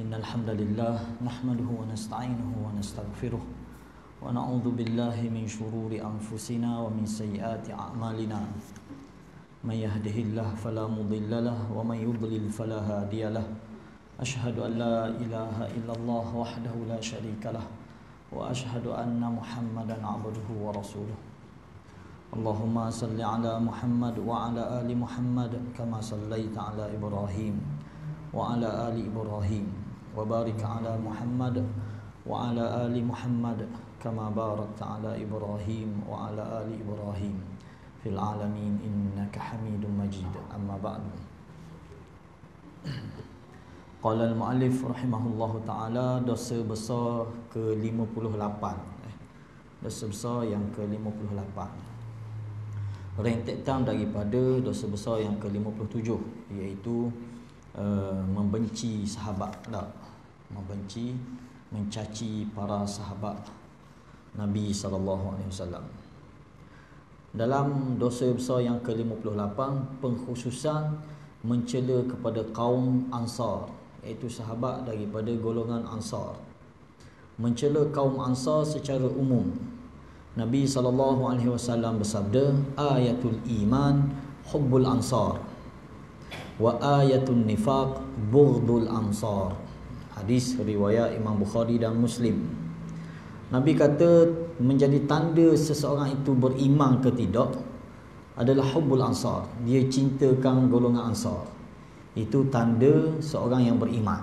Innal hamdalillah nahmaduhu wa nasta'inuhu wa nastaghfiruh wa na'udzu billahi min shururi anfusina wa min sayyiati a'malina. May yahdihillahu fala mudilla lahu wa may yudlil fala hadiya lahu. Ashhadu an la ilaha illallah wahdahu la syarika lah wa ashhadu anna Muhammadan 'abduhu wa rasuluh. Allahumma salli ala Muhammad wa ala ali Muhammad kama sallaita ala Ibrahim wa ala ali Ibrahim wa barik ala Muhammad wa ala ali Muhammad kama barakta ala Ibrahim wa ala ali Ibrahim fil alamin innaka Hamidum Majid. Amma ba'du. Qala al-muallif rahimahullahu taala, dosa besar ke-58. Dosa besar yang ke-58. Rentetan daripada dosa besar yang ke-57, iaitu membenci sahabat, membenci, mencaci para sahabat Nabi SAW. Dalam dosa besar yang ke-58, pengkhususan mencela kepada kaum Ansar, iaitu sahabat daripada golongan Ansar. Mencela kaum Ansar secara umum. Nabi SAW bersabda, ayatul iman hubbul ansar wa ayatul nifaq bughdul ansar. Hadis riwayat Imam Bukhari dan Muslim. Nabi kata menjadi tanda seseorang itu beriman ke tidak adalah hubbul ansar, dia cintakan golongan Ansar. Itu tanda seorang yang beriman.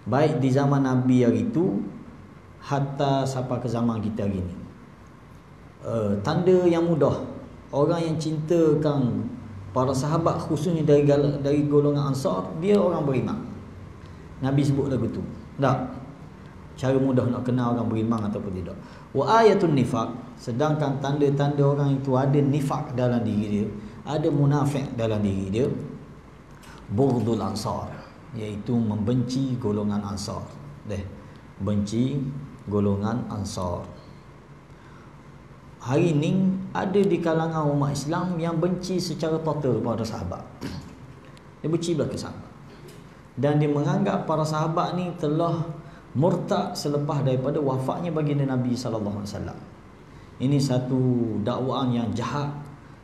Baik di zaman Nabi hari itu hatta sampai ke zaman kita hari ini. Tanda yang mudah orang yang cintakan para sahabat, khususnya dari golongan Ansar, dia orang beriman. Nabi sebut lagu tu. Tak? Cara mudah nak kenal orang beriman ataupun tidak. Wa ayatun nifaq, sedangkan tanda-tanda orang itu ada nifaq dalam diri dia, ada munafik dalam diri dia, bughdul ansar, iaitu membenci golongan Ansar. Benci golongan Ansar. Hari ini ada di kalangan umat Islam yang benci secara total pada sahabat. Dia benci belaka sahabat. Dan dia menganggap para sahabat ni telah murtad selepas daripada wafatnya baginda Nabi SAW. Ini satu dakwaan yang jahat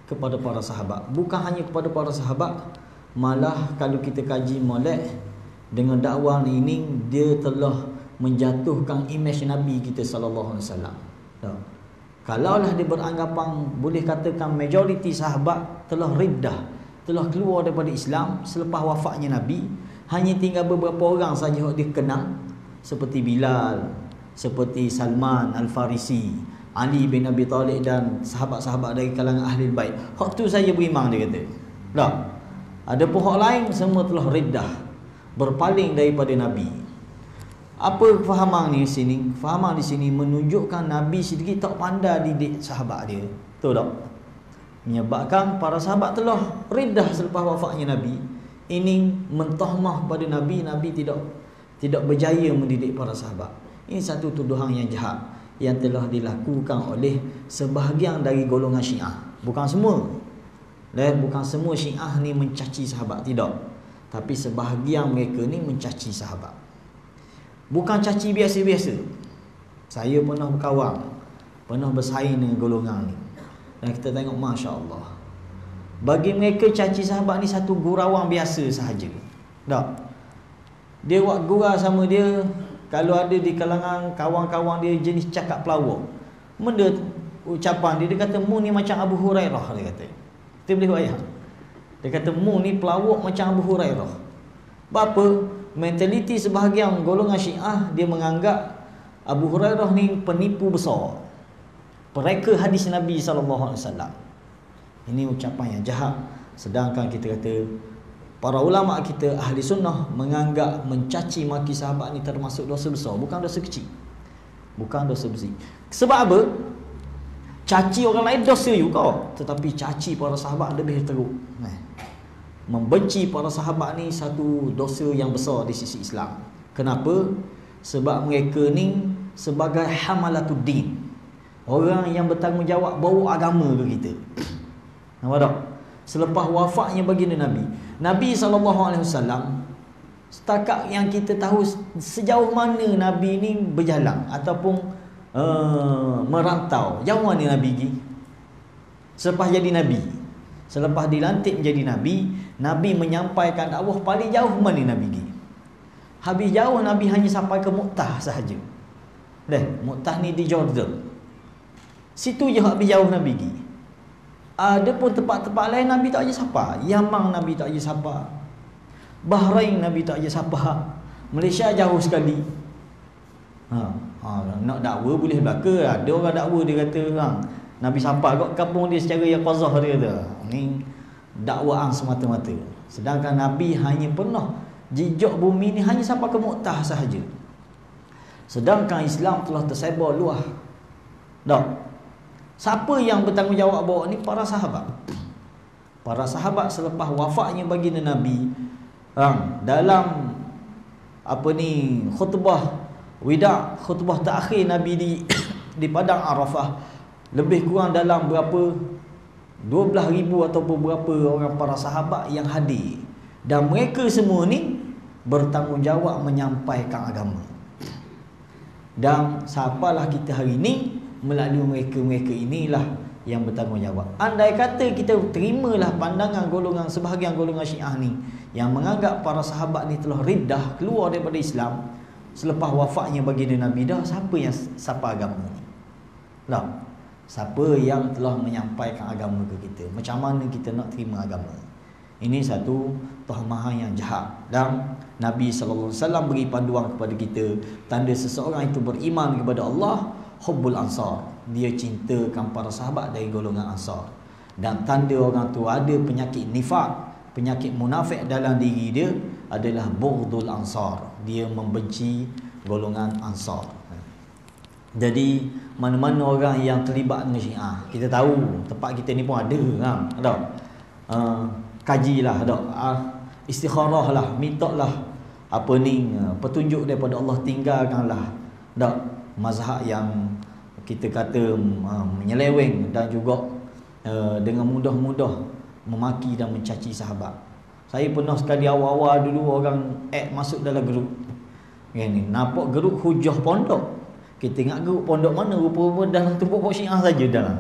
kepada para sahabat. Bukan hanya kepada para sahabat, malah kalau kita kaji molek dengan dakwaan ini, dia telah menjatuhkan imej Nabi kita SAW. Kalaulah dia beranggapan, boleh katakan majoriti sahabat telah riddah, telah keluar daripada Islam selepas wafatnya Nabi, hanya tinggal beberapa orang saja yang dia kenal, seperti Bilal, seperti Salman Al-Farisi, Ali bin Abi Talib dan sahabat-sahabat dari kalangan ahli bait. Hak tu saja beriman, dia kata. Tak. Ada pun hak lain semua telah riddah, berpaling daripada Nabi. Apa kefahaman ni sini? Kefahaman di sini menunjukkan Nabi sendiri tak pandai didik sahabat dia. Betul tak? Menyebabkan para sahabat telah riddah selepas wafatnya Nabi. Ini mentahmah pada Nabi, Nabi tidak berjaya mendidik para sahabat. Ini satu tuduhan yang jahat yang telah dilakukan oleh sebahagian dari golongan Syiah. Bukan semua. Bukan semua Syiah ni mencaci sahabat, tidak. Tapi sebahagian mereka ni mencaci sahabat. Bukan caci biasa-biasa. Saya pernah berkawan, pernah bersaing dengan golongan ni, dan kita tengok Masya Allah, bagi mereka caci sahabat ni satu gurauan biasa sahaja. Tak? Dia buat gurau sama dia, kalau ada di kalangan kawan-kawan dia jenis cakap pelawak, benda ucapan dia kata, mu ni macam Abu Hurairah, dia kata. Kita boleh buat ayat. Dia kata, mu ni pelawak macam Abu Hurairah. Apa? Mentaliti sebahagian golongan Syiah, dia menganggap Abu Hurairah ni penipu besar, pereka hadis Nabi SAW. Ini ucapan yang jahat. Sedangkan kita kata, para ulama kita ahli sunnah menganggap mencaci maki sahabat ni termasuk dosa besar, bukan dosa kecil. Bukan dosa besar. Sebab apa? Caci orang lain dosa juga, tetapi caci para sahabat lebih teruk. Membenci para sahabat ni satu dosa yang besar di sisi Islam. Kenapa? Sebab mereka ni sebagai hamalatud-din, orang yang bertanggungjawab bawa agama ke kita. Nampak tak? Selepas wafatnya baginda Nabi, Nabi SAW Setakat yang kita tahu sejauh mana Nabi ni berjalan ataupun merantau. Jauh mana Nabi pergi selepas jadi Nabi. Selepas dilantik menjadi Nabi, Nabi menyampaikan dakwah paling jauh mana Nabi pergi. Habis jauh Nabi hanya sampai ke Mu'tah sahaja. Mu'tah ni di Jordan. Situ je habis jauh Nabi pergi. Ada pun tempat-tempat lain Nabi tak aja sapa. Yaman Nabi tak aja sapa. Bahrain Nabi tak aja sapa. Malaysia jauh sekali. Nak dakwa boleh belaka. Ada orang dakwa dia kata Nabi sapa kat kampung dia secara yaqazah dia kata. Ni dakwaan semata-mata. Sedangkan Nabi hanya pernah jejak bumi ni hanya sampai ke Mu'tah sahaja. Sedangkan Islam telah tersebar luas. Siapa yang bertanggungjawab bawa ni? Para sahabat. Para sahabat selepas wafatnya baginda Nabi, dalam khutbah wida, khutbah terakhir Nabi di padang Arafah, lebih kurang dalam berapa 12,000 ataupun berapa orang para sahabat yang hadir, dan mereka semua ni bertanggungjawab menyampaikan agama. Dan siapalah kita hari ni? Melalui mereka inilah yang bertanggungjawab. Andai kata kita terimalah pandangan sebahagian golongan Syiah ni yang menganggap para sahabat ni telah riddah, keluar daripada Islam selepas wafatnya baginda Nabi, siapa agama ni? Siapa yang telah menyampaikan agama ke kita? Macam mana kita nak terima agama? Ini satu pemahaman yang jahat. Dan Nabi SAW beri panduan kepada kita, tanda seseorang itu beriman kepada Allah, hubbul ansar, dia cintakan para sahabat dari golongan ansar. Dan tanda orang tu ada penyakit nifaq, penyakit munafik dalam diri dia adalah bughdul ansar, dia membenci golongan ansar. Jadi mana-mana orang yang terlibat dengan Syiah, kita tahu tempat kita ni pun ada kajilah, istikharah lah, mintalah petunjuk daripada Allah, tinggalkanlah mazhab yang kita kata menyeleweng dan juga dengan mudah-mudah memaki dan mencaci sahabat. Saya pernah sekali awal-awal dulu orang masuk dalam grup ni, nampak grup hujah pondok. Kita ingat grup pondok mana, rupa-rupa dalam tu pokok Syiah saja dalam.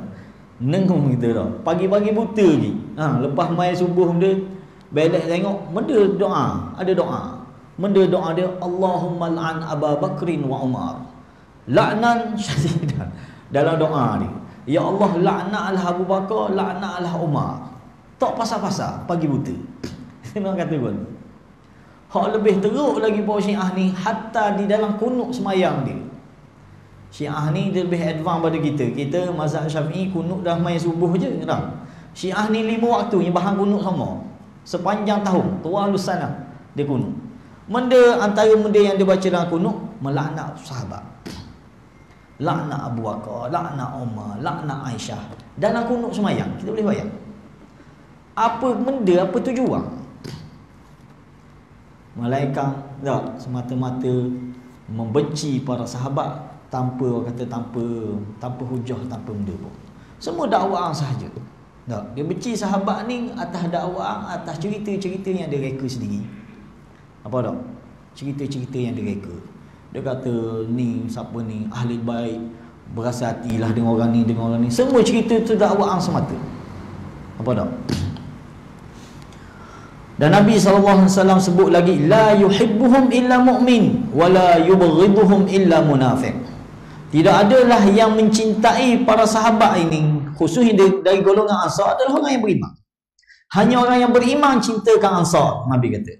Nengung kita dah. Pagi-pagi buta lagi. Lepas mai subuh dia belek tengok benda doa, ada doa. Benda doa dia, Allahumma la'an Abu Bakrin wa Umar. Laknan syadidan. Dalam doa ni, ya Allah, laknatlah Abu Bakar, laknatlah Umar. Tak pasal-pasal pagi buta. Nak kata pun. Hak lebih teruk lagi bahawa Syiah ni, hatta di dalam kunut semayang dia. Syiah ni dia lebih advance pada kita. Kita mazhab Syafi'i kunut dah mai subuh je dah. Syiah ni 5 waktu yang bahan kunut sama. Sepanjang tahun, tualus sana dia kunut. Antara benda yang dia baca dalam kunut, melaknat sahabat. Laknat Abu Bakar, laknat Umar, laknat Aisyah. Dalam kunut semayang, kita boleh bayang. Apa benda, apa tujuan? Malaikat tak semata-mata membenci para sahabat tanpa tanpa hujah, tanpa benda pun. Semua dakwaan sahaja. Tak, dia benci sahabat ni atas dakwaan, atas cerita-cerita yang dia reka sendiri. Apa tak? Cerita-cerita yang dia reka. Dia kata ni siapa ni ahli baik, berasa hatilah dengan orang ni, semua cerita tu dakwaan semata. Apa tak? Dan Nabi SAW sebut lagi, la yuhibbuhum illa mu'min wa la yubghiduhum illa munafiq. Tidak adalah yang mencintai para sahabat ini, khususnya dari golongan Ansar, adalah orang yang beriman. Hanya orang yang beriman cintakan Ansar, Nabi kata.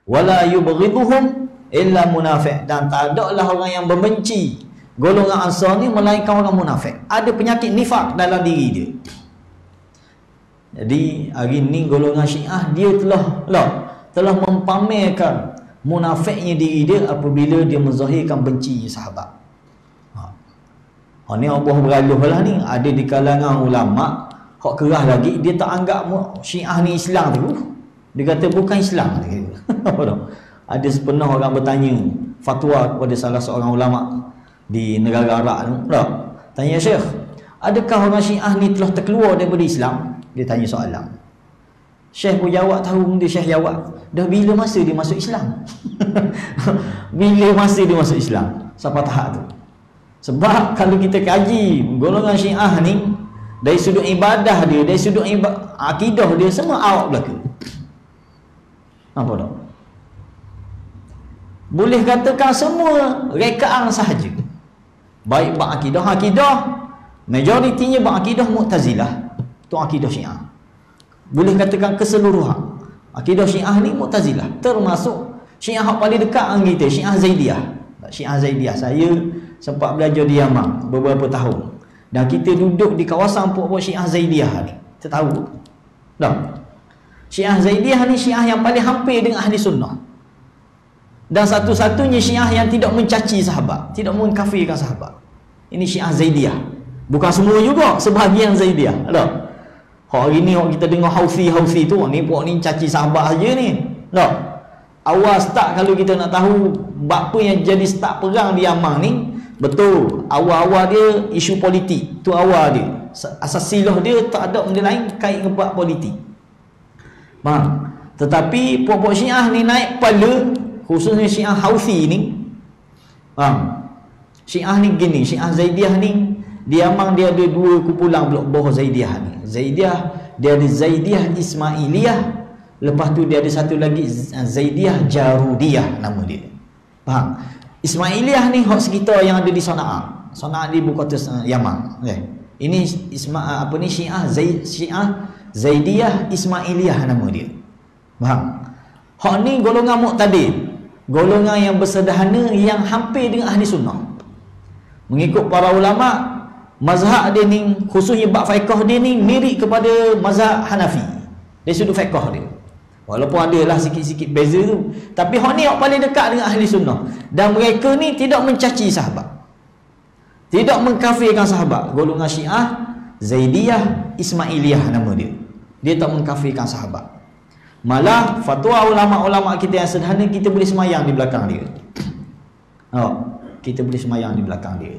Wala yubghiduhum illa munafiq. Dan tak adalah orang yang membenci golongan Ansar ni melainkan orang munafik. Ada penyakit nifak dalam diri dia. Jadi hari ni golongan Syiah dia telah mempamerkan munafiknya diri dia apabila dia menzahirkan benci sahabat. Ni Allah beraluh lah ni. Ada di kalangan ulama hak kerah lagi, dia tak anggap Syiah ni Islam tu. Dia kata bukan Islam. Ada pernah orang bertanya fatwa kepada salah seorang ulama di negara Arab tu. Tanya, Syekh, adakah orang Syiah ni telah terkeluar daripada Islam? Dia tanya soalan. Syekh pun jawab, tahu dia Syekh jawab. Dah bila masa dia masuk Islam? Bila masa dia masuk Islam? Sampai tahap tu. Sebab kalau kita kaji golongan Syiah ni, dari sudut ibadah dia, dari sudut akidah dia, semua awak belaka. Apa tak? Boleh katakan semua rekaan sahaja. Baik bab akidah, majoritinya bab akidah Mu'tazilah. Tu akidah Syiah. Boleh katakan keseluruhan akidah Syiah ni Mu'tazilah, termasuk Syiah yang paling dekat dengan kita, Syiah Zaidiyah. Syiah Zaidiyah, saya sempat belajar di Yaman beberapa tahun, dan kita duduk di kawasan puak-puak Syiah Zaidiyah ni. Kita tahu tak? Syiah Zaidiyah ni Syiah yang paling hampir dengan ahli sunnah, dan satu-satunya Syiah yang tidak mencaci sahabat, tidak mengkafirkan sahabat. Ini Syiah Zaidiyah. Bukan semua juga, sebahagian Zaidiyah. Tak? Hari ni kita dengar Houthi tu, ni puak ni caci sahabat aja ni. Tak? Awal start kalau kita nak tahu apa yang jadi start perang di Yaman ni, betul, awal-awal dia isu politik. Tu awal dia. Asas silah dia tak ada benda lain kait dengan bab politik. Faham? Tetapi puak-puak Syiah ni naik kepala, khususnya Syiah Houthi ni. Faham? Syiah ni gini, Syiah Zaidiyah ni, di Yaman dia ada dua kumpulan blok bawah Zaidiyah ni. Zaidiyah, dia ada Zaidiyah Ismailiyah, lepas tu dia ada satu lagi Zaidiyah Jarudiyah nama dia. Faham? Ismailiyah ni hak sekitar yang ada di Sana'a. Sana'a di ibu kota Yaman. Okay. Ini Syiah Zaidiyah Ismailiyah nama dia. Faham? Hak ni golongan Mu'tadil, golongan yang bersederhana, yang hampir dengan ahli sunnah. Mengikut para ulama, mazhab dia ni, khususnya bab fiqh dia ni, mirip kepada mazhab Hanafi dari sudut fiqh dia. Walaupun adalah sikit-sikit beza tu, tapi hak ni hak paling dekat dengan ahli sunnah. Dan mereka ni tidak mencaci sahabat, tidak mengkafirkan sahabat. Golongan Syiah Zaidiyah Ismailiyah nama dia. Dia tak mengkafirkan sahabat. Malah fatwa ulama-ulama kita yang sederhana, kita boleh semayang di belakang dia. Kita boleh semayang di belakang dia.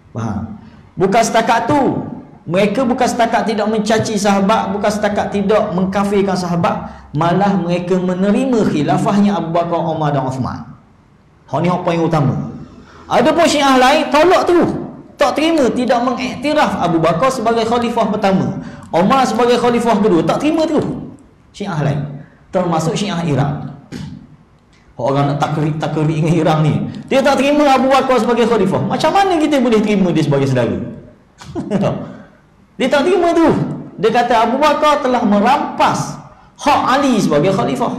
Faham? Bukan setakat tu, mereka bukan setakat tidak mencaci sahabat, bukan setakat tidak mengkafirkan sahabat, malah mereka menerima khilafahnya Abu Bakar, Umar dan Uthman. Hak ni hak paling utama. Ada pun Syiah lain tolak terus, tak terima, tidak mengiktiraf Abu Bakar sebagai khalifah pertama, Umar sebagai khalifah kedua, tak terima terus. Syiah lain, termasuk Syiah Iran. Orang nak takrik dengan Iran ni, dia tak terima Abu Bakar sebagai khalifah. Macam mana kita boleh terima dia sebagai saudara? Dia tak terima tu. Dia kata Abu Bakar telah merampas hak Ali sebagai khalifah.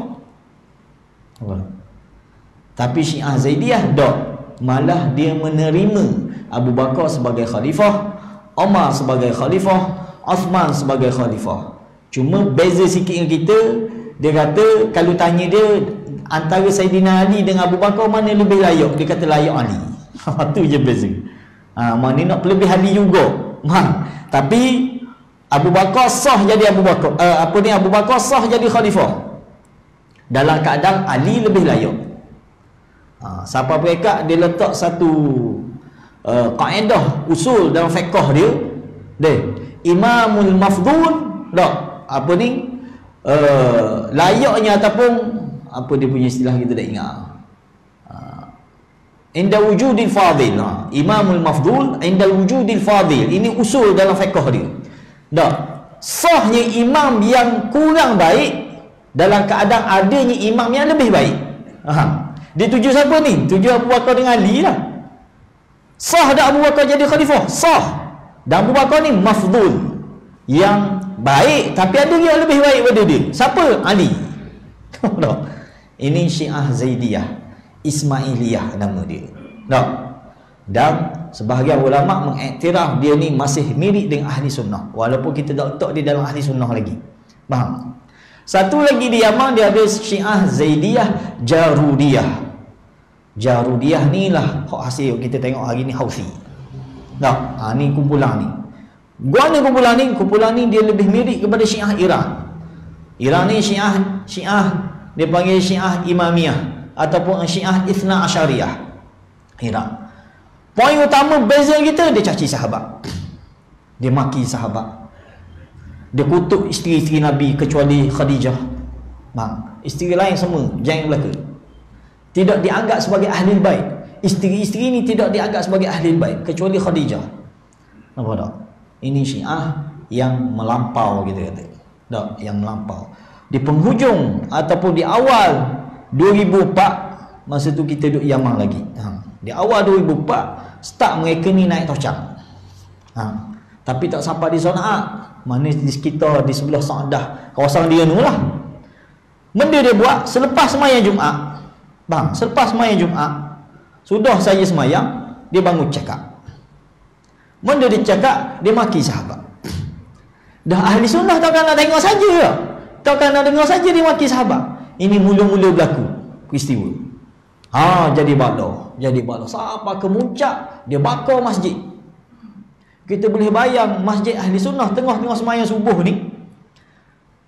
Tapi Syiah Zaidiyah tak. Malah dia menerima Abu Bakar sebagai khalifah, Umar sebagai khalifah, Uthman sebagai khalifah. Cuma beza sikit dengan kita. Dia kata kalau tanya dia antara Saidina Ali dengan Abu Bakar mana lebih layak, dia kata layak Ali. Tu je beza. Mana nak lebih Ali juga. Tapi Abu Bakar sah jadi Abu Bakar, Abu Bakar sah jadi khalifah dalam keadaan Ali lebih layak. Siapa mereka dia letak satu kaedah usul dalam fiqh dia. Imamul mafdhul layaknya, ataupun apa dia punya istilah kita tak ingat. Inda wujudil fadil. Imamul mafdhul inda wujudil fadil. Ini usul dalam fiqh dia. Sahnya imam yang kurang baik dalam keadaan adanya imam yang lebih baik. Dia tuju siapa ni? Tuju Abu Bakar dengan Ali lah. Sah tak Abu Bakar jadi khalifah? Sah. Dan Abu Bakar ni mafdhul, yang baik, tapi ada yang lebih baik pada dia. Siapa? Ali. Ini Syiah Zaidiyah Ismailiyah nama dia. Dan sebahagian ulama mengiktiraf dia ni masih mirip dengan ahli sunnah, walaupun kita tak letak dia dalam ahli sunnah lagi. Faham? Satu lagi di Yaman dia ada Syiah Zaidiyah Jarudiyah. Jarudiyah ni lah hak hasil kita tengok hari ni Houthi. Ni kumpulan ni. Guana kumpulan ni dia lebih mirip kepada Syiah Iran. Iran ni Syiah dia panggil Syiah Imamiyah ataupun Syiah Ithna Asyariyah. Iran. Poin utama beza kita, dia caci sahabat. Dia maki sahabat. Dia kutuk isteri-isteri Nabi kecuali Khadijah. Isteri lain semua jangan belaka. Tidak dianggap sebagai ahli bait. Isteri-isteri ini tidak dianggap sebagai ahli bait kecuali Khadijah. Nampak tak? Ini Syiah yang melampau, kita kata. Tak, yang melampau. Di penghujung ataupun di awal 2004, masa tu kita duduk Yaman lagi. Di awal 2004 start mereka ni naik tocang. Tapi tak sampai di Sana'a, mana di sekitar di sebelah Sa'dah, kawasan dia tu lah. Benda dia buat selepas sembahyang Jumaat. Selepas sembahyang Jumaat, sudah saya sembahyang, dia bangun cakap. Benda dia cakap, dia maki sahabat. Dah ahli sunnah takkan nak tengok saja ya. Takkan nak dengar saja dia maki sahabat. Ini mula-mula berlaku peristiwa. Jadi bala. Sampai ke muncak, dia bakar masjid. Kita boleh bayang masjid ahli sunnah tengah-tengah sembahyang subuh ni.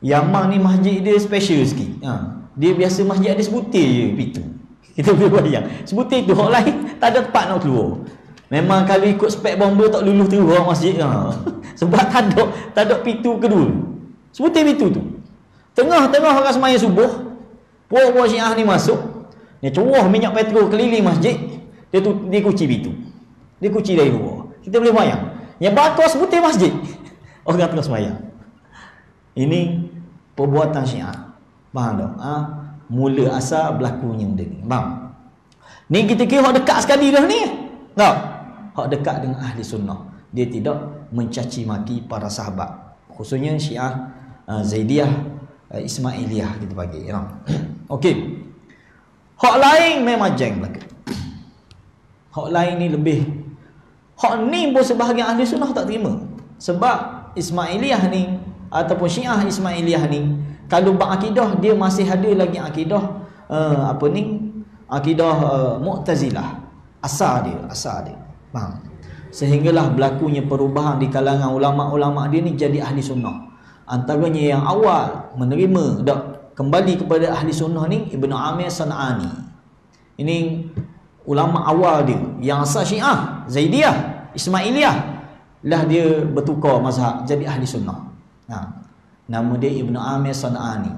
Yaman ni masjid dia special sikit. Dia biasa masjid ada sebutir je pintu. Kita boleh bayang. Sebutir tu orang lain tak ada tempat nak keluar. Memang kalau ikut spek bomba tak luluh terus masjid. Sebab tak ada pintu kedua. Sebutir pintu tu. Tengah-tengah orang sembahyang subuh, puak-puak Syiah ni masuk. Dia curah minyak petrol keliling masjid. Dia kunci pintu. Dia kunci dari luar. Kita boleh bayang. Yang bakar sebutir masjid. Orang tengah sembahyang. Ini perbuatan Syiah. Faham tak? Mula asal berlakunya benda ni. Faham? Ni kita kira hak dekat sekali dah ni. Tak? Hak dekat dengan ahli sunnah. Dia tidak mencaci maki para sahabat. Khususnya Syiah Zaidiyah, Ismailiyah kita panggil. Okey. Hak lain memang jeng belaka. Hak lain ni lebih. Hak ni pun sebahagian ahli sunnah tak terima. Sebab Ismailiyah ni ataupun Syiah Ismailiyah ni, kalau bab akidah dia masih ada lagi akidah akidah Mu'tazilah. Asal dia. Faham? Sehinggalah berlakunya perubahan di kalangan ulama-ulama dia ni jadi ahli sunnah. Antaranya yang awal menerima kembali kepada ahli sunnah ni Ibnu Amir San'ani. Ini ulama awal dia yang asal Syiah Zaidiyah Ismailiyah lah, dia bertukar mazhab jadi ahli sunnah. Nama dia Ibnu Amir San'ani.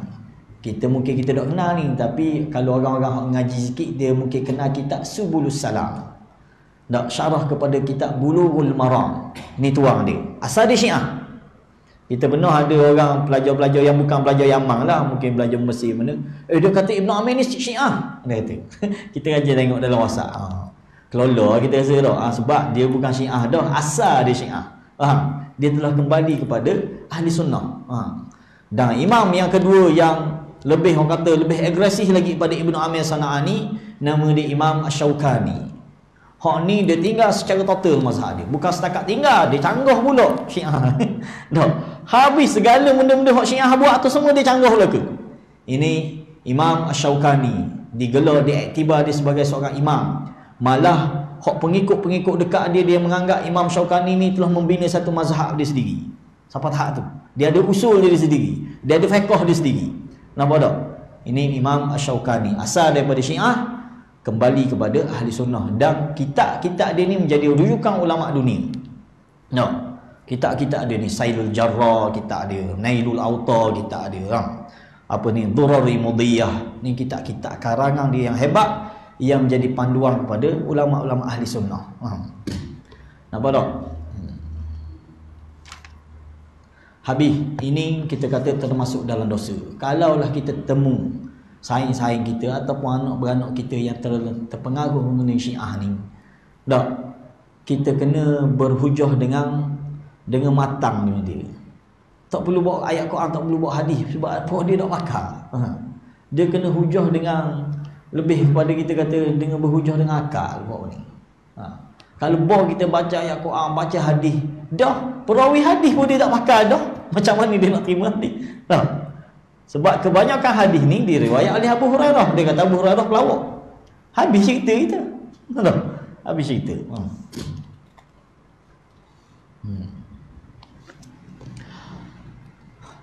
Mungkin kita tak kenal ni, tapi kalau orang-orang ngaji sikit dia mungkin kenal kitab Subulus Salam. Syarah kepada kitab Bulughul Maram. Ni tuang dia. Asal dia Syiah. Kita pernah ada orang pelajar-pelajar yang bukan pelajar Yaman lah, mungkin pelajar Mesir mana. Dia kata Ibnu Amir ni Syiah. Dia kata. Kita rajin tengok dalam WhatsApp. Kelolo kita rasa tak. Sebab dia bukan Syiah dah, asal dia Syiah. Dia telah kembali kepada ahli sunnah. Dan imam yang kedua yang lebih, orang kata lebih agresif lagi pada Ibnu Amir San'ani, nama dia Imam Asy-Syaukani. Hak ni dia tinggal secara total mazhab dia. Bukan setakat tinggal, dia canggah pula Syiah. Habis segala benda-benda hak Syiah buat tu semua dia canggah pula ke. Ini Imam Asy-Syaukani digelar, diiktibar dia sebagai seorang imam. Malah hak pengikut-pengikut dekat dia menganggap Imam Syaukani ni telah membina satu mazhab dia sendiri. Sampai tahap tu dia ada usul dia sendiri, dia ada fiqh dia sendiri. Nampak tak? Ini Imam Asy-Syaukani asal daripada Syiah, kembali kepada ahli sunnah. Dan kitab-kitab dia ni menjadi rujukan ulama dunia. Kitab-kitab dia ni Sailul Jarrah, kitab dia Nailul Autar, kitab dia Durari Mudiyah. Ni kitab-kitab karangan dia yang hebat, yang menjadi panduan kepada ulama-ulama ahli sunnah. Nampak tak? Habis, ini kita kata termasuk dalam dosa. Kalaulah kita temu saing-saing kita ataupun anak beranak kita yang terpengaruh mengenai Syiah ni, kita kena berhujah dengan matang dengan dia. Tak perlu bawa ayat Quran, tak perlu bawa hadis, sebab apa dia tak pakar. Dia kena hujah dengan lebih kepada kita kata dengan berhujah dengan akal bawa ni. Kalau kita baca ayat Quran, baca hadis, dah perawi hadis pun dia tak pakar dah. Macam mana dia nak terima hadis? Sebab kebanyakan hadis ni diriwayat oleh Abu Hurairah. Dia kata Abu Hurairah pelawak. Habis cerita kita. Habis cerita.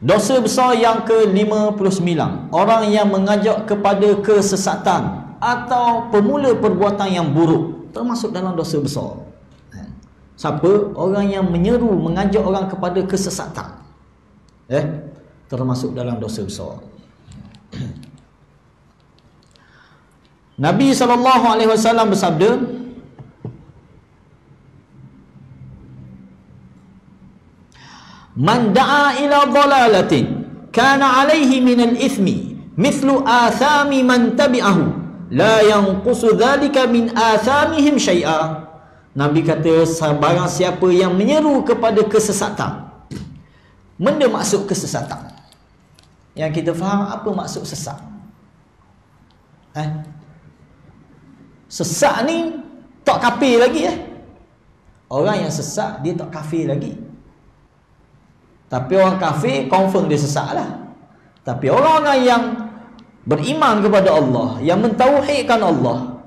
Dosa besar yang ke-59, orang yang mengajak kepada kesesatan atau pemula perbuatan yang buruk termasuk dalam dosa besar. Siapa? Orang yang menyeru, mengajak orang kepada kesesatan. termasuk dalam dosa besar. Nabi SAW bersabda, man da'a ila dhalalatin kana alaihi minal ithmi mithlu athami man tabi'ahu la yanqusu dhalika min athamihim syai'a. Nabi kata, barang siapa yang menyeru kepada kesesatan, benda maksud kesesatan, yang kita faham apa maksud sesat. Sesat ni tak kafir lagi. Orang yang sesat dia tak kafir lagi. Tapi orang kafir confirm dia sesat lah. Tapi orang-orang yang beriman kepada Allah, yang mentauhidkan Allah,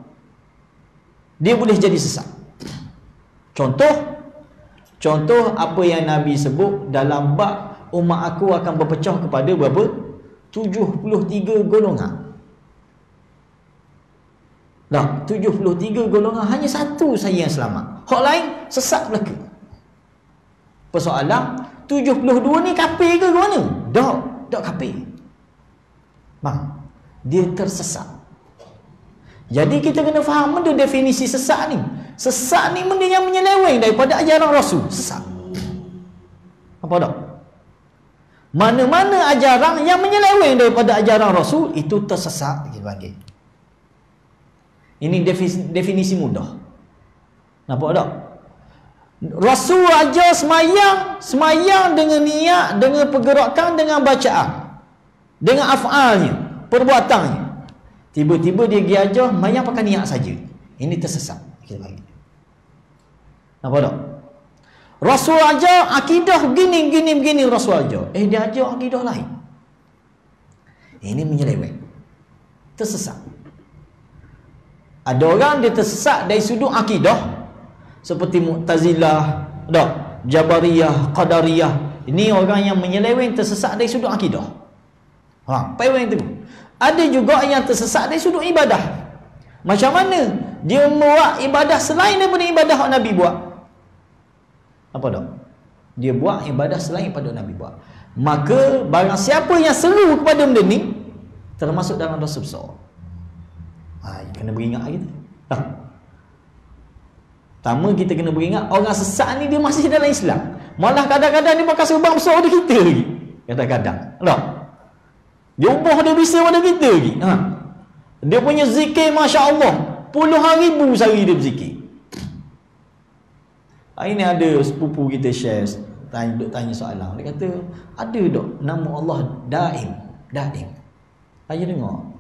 dia boleh jadi sesat. Contoh apa yang Nabi sebut dalam bab umat aku akan berpecah kepada berapa? 73 golongan. Dah, 73 golongan, hanya satu saya yang selamat. Hak lain sesat belaka. Persoalan 72 ni kafir ke mana? Tak kafir. Bang, dia tersesat. Jadi kita kena faham benda definisi sesat ni. Sesat ni benda yang menyeleweng daripada ajaran Rasul. Sesat. Apa tak? Mana-mana ajaran yang menyeleweng daripada ajaran Rasul, itu tersesat kita panggil. Ini definisi mudah. Nampak tak? Rasul ajar semayang dengan niat, dengan pergerakan, dengan bacaan, dengan af'alnya, perbuatannya. Tiba-tiba dia pergi ajar semayang pakai niat saja. Ini tersesat kita panggil. Nampak tak? Rasul ajar akidah begini Rasul ajar. Dia ajar akidah lain. Ini menyeleweng. Tersesat. Ada orang dia tersesat dari sudut akidah, seperti Mu'tazilah, Jabariyah, Qadariyah. Ini orang yang menyeleweng, tersesat dari sudut akidah. Peweng tu. Ada juga yang tersesat dari sudut ibadah. Macam mana? Dia buat ibadah selain daripada ibadah yang Nabi buat. Apa tak? Dia buat ibadah selain daripada Nabi buat. Maka barang siapa yang seru kepada benda ni, termasuk dalam dosa besar. Kena beringat kita. Pertama kita kena beringat, orang sesat ni dia masih dalam Islam. Malah kadang-kadang dia pakai serban besar pada kita lagi. Kadang-kadang. Dia ubah dia bisa pada kita lagi. Dia punya zikir Masya Allah, puluhan ribu sehari dia berzikir. Hari ni ada sepupu kita share, tanya soalan. Dia kata, ada tak nama Allah Daim? Saya dengar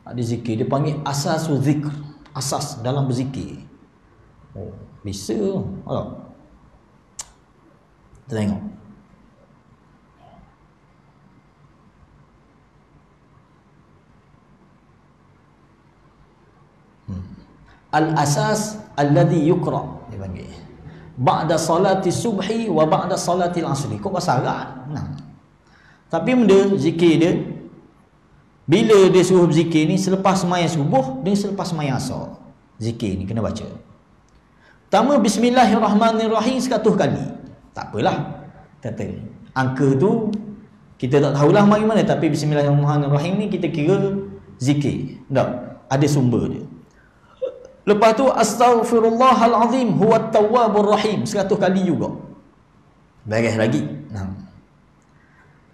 ada zikir, dia panggil asasul zikr, asas dalam berzikir. Bisa. Kita tengok. Al-asas alladhi yuqra, dia panggil ba'da salati subhi wa ba'da salati al-asri. Kok bahasa Arab? Tapi benda zikir dia, bila dia suruh berzikir ni, selepas sembahyang subuh dan selepas sembahyang asar, zikir ni kena baca. Pertama, Bismillahirrahmanirrahim 100 kali. Tak apalah, kata angka tu kita tak tahulah mari mana, tapi Bismillahirrahmanirrahim ni kita kira zikir. Ada sumber dia. Lepas tu Astaghfirullahalazim huwat tawwabur rahim 100 kali juga. Beres lagi.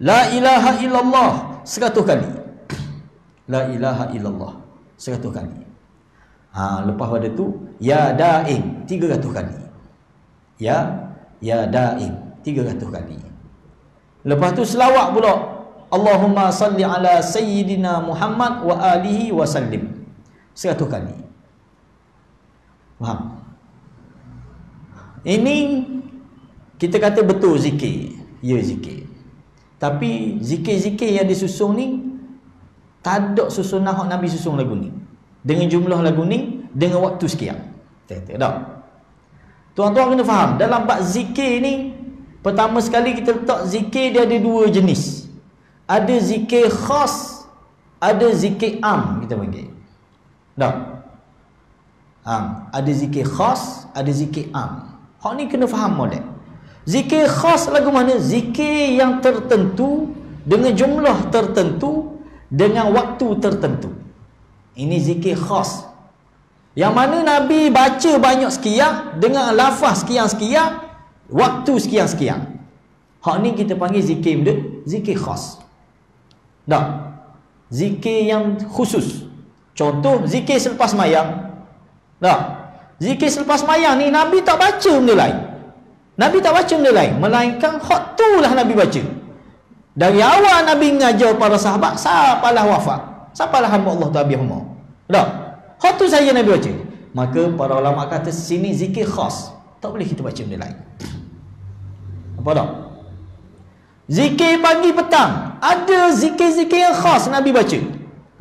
La ilaha illallah 100 kali. La ilaha illallah 100 kali. Lepas pada tu ya daim 300 kali. Ya daim 300 kali. Lepas tu selawat pula, Allahumma salli ala sayyidina Muhammad wa alihi wa sallim 100 kali. Faham? Ini kita kata betul zikir. Ya zikir. Tapi zikir-zikir yang disusun ni tak ada susunan hak Nabi susun lagu ni, dengan jumlah lagu ni, dengan waktu sekian. Tak. Tuan-tuan kena faham, dalam bab zikir ni, pertama sekali kita letak zikir dia ada dua jenis. Ada zikir khas, ada zikir am kita panggil. Ada zikir khas, ada zikir am. Hak ni kena faham molek. Zikir khas lagu mana? Zikir yang tertentu, dengan jumlah tertentu, dengan waktu tertentu. Ini zikir khas. Yang mana Nabi baca banyak sekian, dengan lafaz sekian-sekian, waktu sekian-sekian. Hak ni kita panggil zikir benda, zikir khas. Tak? Zikir yang khusus. Contoh, zikir selepas mayang. Tak? Zikir selepas mayang ni Nabi tak baca benda lain. Nabi tak baca benda lain, melainkan hak tu lah Nabi baca. Dari awal Nabi mengajar para sahabat, sapalah wafat, sapalah hamba Allah Ta'ala bihumma. Tak? Hak tu saja Nabi baca. Maka para ulama kata sini zikir khas, tak boleh kita baca benda lain. Apa tak? Zikir pagi petang, ada zikir-zikir yang khas Nabi baca,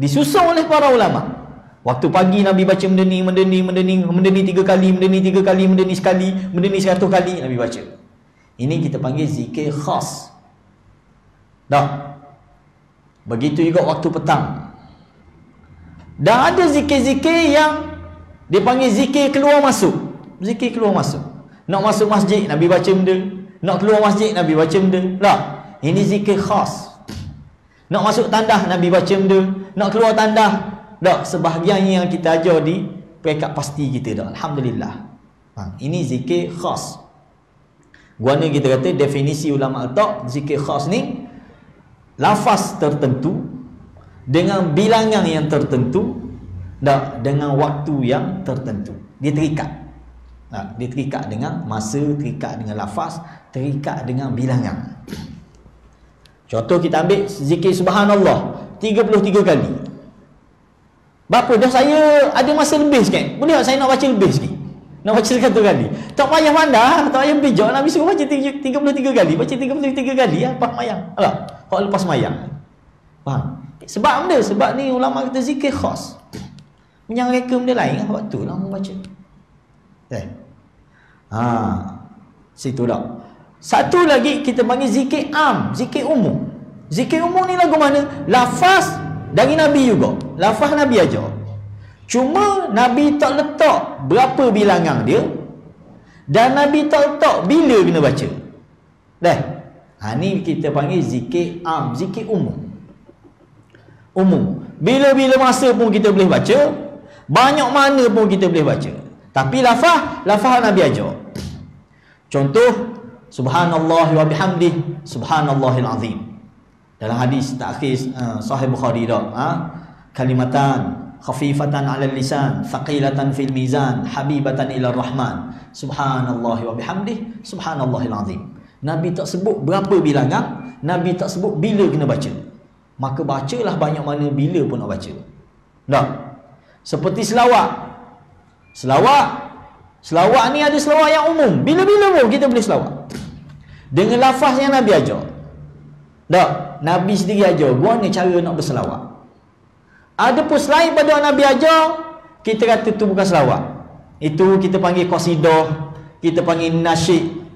disusun oleh para ulama. Waktu pagi Nabi baca benda ni 3 kali, benda ni 3 kali, benda ni sekali, benda ni 100 kali Nabi baca. Ini kita panggil zikir khas. Dah. Begitu juga waktu petang. Dan ada zikir-zikir yang dipanggil zikir keluar masuk. Zikir keluar masuk. Nak masuk masjid Nabi baca benda, nak keluar masjid Nabi baca benda. Lah, ini zikir khas. Nak masuk tandah Nabi baca benda, nak keluar tandah. Tak, sebahagian yang kita ajar di peringkat pasti kita dah. Alhamdulillah. Ini zikir khas. Guana kita kata definisi ulama tak, zikir khas ni lafaz tertentu dengan bilangan yang tertentu, tak, dengan waktu yang tertentu. Dia terikat. Tak, dia terikat dengan masa, terikat dengan lafaz, terikat dengan bilangan. Contoh kita ambil zikir subhanallah 33 kali. Berapa dah saya ada masa lebih sikit. Boleh tak saya nak baca lebih sikit? Nak baca 100 kali. Tak payah pandai, tak payah bijak. Nabi suruh baca 33 kali. Baca 33 kali ya, lepas mayang. Alah, kalau lepas mayang. Faham? Sebab benda, sebab ni ulama kata zikir khas. Yang reka benda lain waktu lah membaca. Situ dah. Satu lagi kita panggil zikir am, zikir umum. Zikir umum ni lagu mana? Lafaz dari Nabi juga. Lafaz Nabi aja. Cuma Nabi tak letak berapa bilangan dia, dan Nabi tak letak bila kena baca. Dah. Ni kita panggil zikir am, zikir umum. Umum. Bila-bila masa pun kita boleh baca, banyak mana pun kita boleh baca. Tapi lafaz Nabi aja. Contoh, subhanallah wa bihamdih, subhanallahil azim. Dalam hadis takhir Sahih Bukhari dah, kalimatan khafifatan 'alal lisan, thaqilatan fil mizan, habibatan ila rahman, subhanallah wa bihamdih, subhanallahil azim. Nabi tak sebut berapa bilangan, Nabi tak sebut bila kena baca. Maka bacalah banyak mana bila pun nak baca. Dah. Seperti selawat. Selawat ni ada selawat yang umum. Bila-bila pun kita boleh selawat. Dengan lafaz yang Nabi ajar. Dah. Nabi sendiri ajar guna cara nak berselawat. Ada pun selain pada Nabi ajar, kita kata tu bukan selawat. Itu kita panggil qasidah, kita panggil nasyid.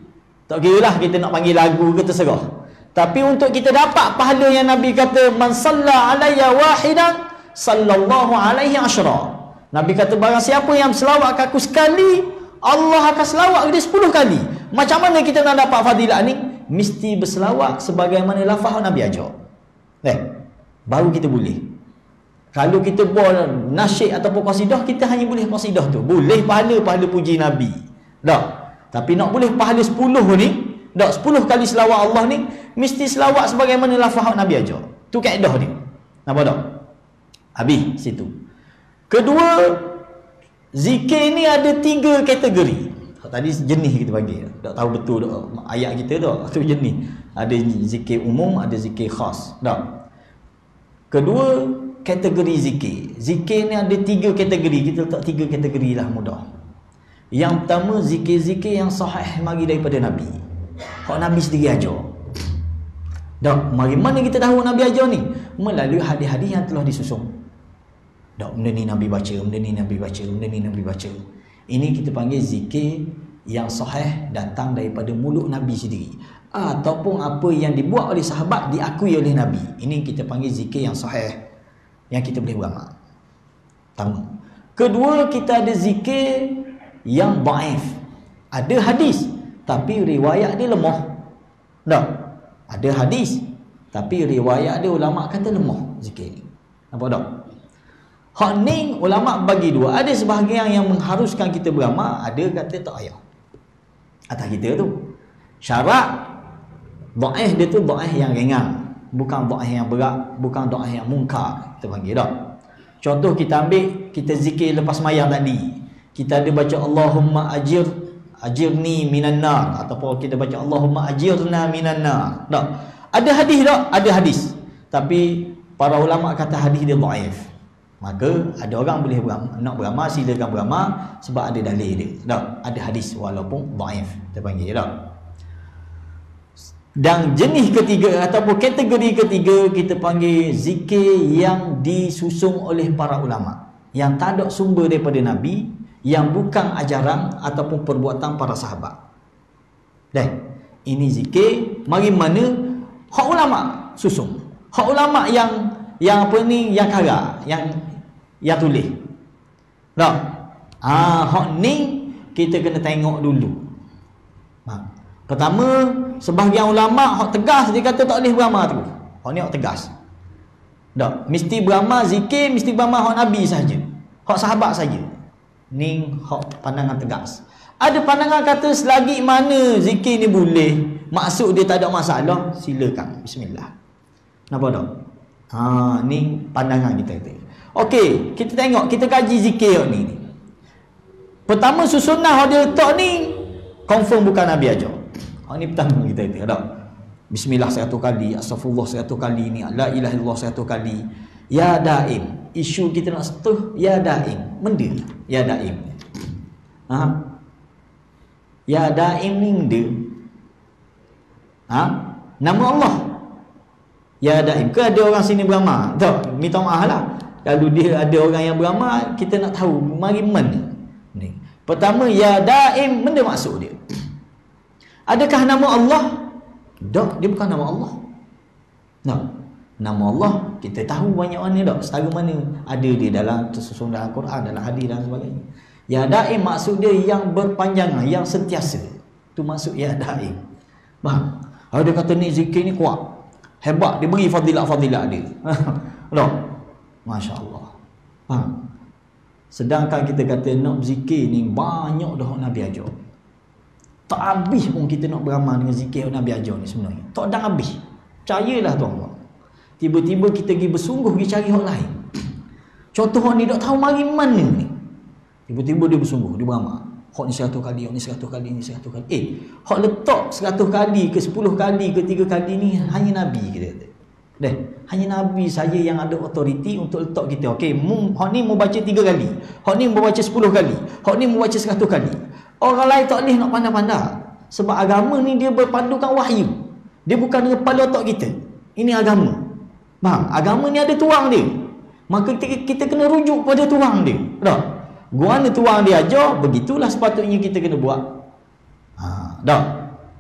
Tak kira lah kita nak panggil lagu ke, terserah. Tapi untuk kita dapat pahala yang Nabi kata, man salla alayya wahidan sallallahu alaihi asyra. Nabi kata barang siapa yang selawat ke aku sekali, Allah akan selawat ke dia 10 kali. Macam mana kita nak dapat fadilah ni? Mesti berselawat sebagaimana lafaz Nabi ajar. Baru kita boleh. Kalau kita buat nasyid ataupun qasidah, kita hanya boleh qasidah tu. Boleh pahala puji Nabi. Dah. Tapi nak boleh pahala 10 ni, dah 10 kali selawat Allah ni, mesti selawat sebagaimana lafaz Nabi ajar. Tu kaedah ni. Nampak tak? Habis situ. Kedua, zikir ni ada 3 kategori. Tadi jenis kita bagi. Tak tahu betul tak ayat kita tak. Tu jenis. Ada zikir umum, ada zikir khas. Tak. Kedua, kategori zikir. Zikir ni ada 3 kategori. Kita letak 3 kategori lah mudah. Yang pertama, zikir-zikir yang sahih mari daripada Nabi. Hak Nabi sendiri ajar. Tak. Mari mana kita tahu Nabi ajar ni? Melalui hadis-hadis yang telah disusun. Tak. Benda ni Nabi baca, benda ni Nabi baca, benda ni Nabi baca. Ini kita panggil zikir yang sahih datang daripada mulut Nabi sendiri, ataupun apa yang dibuat oleh sahabat diakui oleh Nabi. Ini kita panggil zikir yang sahih, yang kita boleh beramal. Pertama. Kedua, kita ada zikir yang dhaif. Ada hadis tapi riwayat dia lemah. Tak? Ada hadis tapi riwayat dia ulama kata lemah zikir ni. Nampak tak? Hak ni ulama bagi dua. Ada sebahagian yang mengharuskan kita beramal, ada kata tak payah. Atas kita tu. Syarat dhaif dia tu dhaif yang ringan, bukan dhaif yang berat, bukan dhaif yang munkar. Kita panggil tak? Contoh kita ambil, kita zikir lepas mayang tadi. Kita ada baca Allahumma ajirni minan nar, ataupun kita baca Allahumma ajirna minan nar. Tak? Ada hadis tak? Ada hadis. Tapi para ulama kata hadis dia dhaif. Maka ada orang boleh nak beramal, silakan beramal sebab ada dalil dia. Tak? Ada hadis walaupun dhaif. Kita panggil tak? Dan jenis ketiga ataupun kategori ketiga kita panggil zikir yang disusun oleh para ulama, yang tak ada sumber daripada Nabi, yang bukan ajaran ataupun perbuatan para sahabat. Ini zikir mari mana hak ulama susun. Hak ulama yang apa ni, yang karang, yang tulis. Tak? Hak ni kita kena tengok dulu. Pertama, sebahagian ulama hak tegas dia kata tak boleh beramal tu. Hak ni hak tegas. Tak, mesti beramal zikir, mesti beramal hak Nabi saja. Hak sahabat saja. Ni hak pandangan tegas. Ada pandangan kata selagi mana zikir ni boleh, maksud dia tak ada masalah, silakan. Bismillah. Nampak tak? Ni pandangan kita tu. Okey, kita tengok, kita kaji zikir ni. Pertama susunan hak dia letak ni confirm bukan Nabi ajar. Ni pertama kita kata tak? Bismillah 100 kali, astagfirullah 100 kali, ni la ilaha illallah 100 kali. Ya daim. Isu kita nak setuh ya daim. Benda ya daim. Ya daim ni benda. Nama Allah. Ya daim. Ke ada orang sini beramal? Tak, minta maaf lah. Kalau dia ada orang yang beramal, kita nak tahu mari mana. Ni. Pertama ya daim, benda maksud dia. Adakah nama Allah? Tak, dia bukan nama Allah. Tak. Nama Allah kita tahu banyak mana tak, setara mana ada dia dalam tersusun dalam Quran, dalam hadis dan sebagainya. Ya daim maksud dia yang berpanjangan, yang sentiasa. Tu maksud ya daim. Faham? Ada kata ni zikir ni kuat, hebat, dia beri fadilat-fadilat dia. Tak? Masya-Allah. Faham? Sedangkan kita kata nak zikir ni banyak dah Nabi ajar. Tak habis pun kita nak beramal dengan zikir Nabi ajar ni sebenarnya. Tak dah habis. Percayalah tuan-tuan. Tiba-tiba kita pergi bersungguh pergi cari hak lain. Contoh hak ni tak tahu mari mana ni. Tiba-tiba dia bersungguh, dia beramal. Hak ni 100 kali, hak ni 100 kali, ni 100 kali. Hak letak 100 kali ke 10 kali ke 3 kali ni hanya Nabi kita kata. Hanya Nabi saja yang ada autoriti untuk letak kita. Okey, hak ni mau baca 3 kali. Hak ni mau baca 10 kali. Hak ni mau baca 100 kali. Orang lain tak boleh nak pandai-pandai. Sebab agama ni dia berpandukan wahyu. Dia bukan dengan kepala otak kita. Ini agama. Faham? Agama ni ada tuang dia. Maka kita kena rujuk pada tuang dia. Tak? Guana tuang dia ajar, begitulah sepatutnya kita kena buat. Tak?